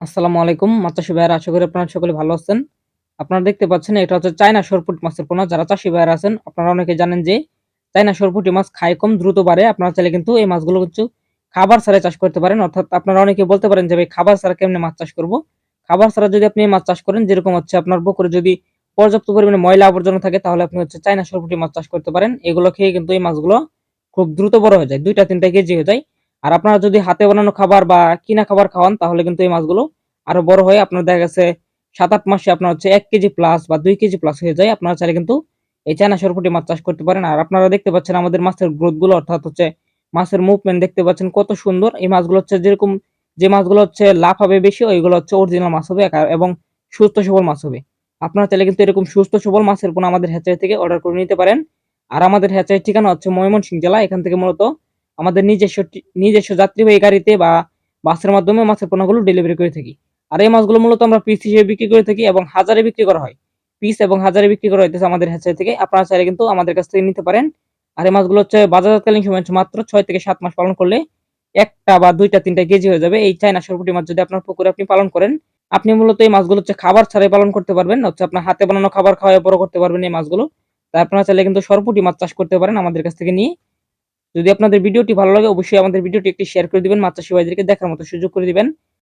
আসসালামু আলাইকুম মাছ চাষী ভাইয়েরা, আশা করি আপনারা সকলে ভালো আছেন। আপনারা দেখতে পাচ্ছেন এটা হচ্ছে চায়না সরপুঁটি মাছের পোনা। যারা চাষী ভাইয়েরা আছেন আপনারা অনেকে জানেন যে চায়না সরপুঁটি মাছ খায় কম, দ্রুত বাড়ে। আপনারা চাইলে কিন্তু এই মাছগুলো কিছু খাবার ছাড়াই চাষ করতে পারেন। অর্থাৎ আপনারা অনেকে বলতে পারেন যে ভাই খাবার ছাড়া কেমনে মাছ চাষ করব। খাবার ছাড়া যদি আপনি এই মাছ চাষ করেন, যেরকম হচ্ছে আপনার পুকুরে যদি পর্যাপ্ত পরিমাণে ময়লা আবর্জনা থাকে তাহলে আপনি হচ্ছে চায়না সরপুঁটি মাছ চাষ করতে পারেন। এগুলো খেয়ে কিন্তু এই মাছগুলো খুব দ্রুত বড় হয়ে যায়, 2-3 কেজি হয়ে যায়। আর আপনারা যদি হাতে বানানো খাবার বা কিনা খাবার খাওয়ান তাহলে কিন্তু এই মাছগুলো আরো বড় হয়ে আপনার দেখা গেছে 7-8 মাসে আপনার হচ্ছে 1 কেজি প্লাস বা 2 কেজি প্লাস হয়ে যায়। আপনারা চাইলে কিন্তু এই চায়না সরপুঁটি মাছ চাষ করতে পারেন। আর আপনারা দেখতে পাচ্ছেন আমাদের মাছের গ্রোথ গুলো, অর্থাৎ হচ্ছে মাছের মুভমেন্ট দেখতে পাচ্ছেন কত সুন্দর। এই মাছগুলো হচ্ছে যেরকম, যে মাছগুলো হচ্ছে লাভ হবে বেশি ওইগুলো হচ্ছে অরিজিনাল মাছ হবে এবং সুস্থ সবল মাছ হবে। আপনারা চাইলে কিন্তু এরকম সুস্থ সবল মাছের পোনা আমাদের হ্যাচারি থেকে অর্ডার করে নিতে পারেন। আর আমাদের হ্যাচারির ঠিকানা হচ্ছে ময়মনসিংহ জেলা। এখান থেকে মূলত আমাদের নিজস্ব যাত্রীবাহী গাড়িতে বা বাসের মাধ্যমে মাছের পোনাগুলো ডেলিভারি করে থাকি। আর এই মাছগুলো মূলত আমরা পিস হিসেবে বিক্রি করে থাকি এবং হাজারে বিক্রি করা হয়। পিস এবং হাজারে বিক্রি করা হইতেছে আমাদের হ্যাচারি থেকে। আপনারা চাইলে কিন্তু আমাদের কাছ থেকে নিতে পারেন। আর এই মাছগুলো হচ্ছে বাজারজাতকালীন সময় হচ্ছে মাত্র 6 থেকে 7 মাস পালন করলে একটা বা 2-3 কেজি হয়ে যাবে। এই চায়না সরপুঁটি মাছ যদি আপনার পুকুরে আপনি পালন করেন, আপনি মূলত এই মাছগুলো হচ্ছে খাবার ছাড়াই পালন করতে পারবেন। হচ্ছে আপনার হাতে বানানো খাবার খাওয়ায় বড় করতে পারবেন এই মাছগুলো। তাই আপনারা চাইলে কিন্তু সরপুঁটি মাছ চাষ করতে পারেন আমাদের কাছ থেকে নিয়ে। যদি আপনাদের ভিডিওটি ভালো লাগে অবশ্যই আমাদের ভিডিওটি একটি শেয়ার করে দিবেন, মাছ চাষী ভাইদেরকে দেখার মতো সুযোগ করে দিবেন।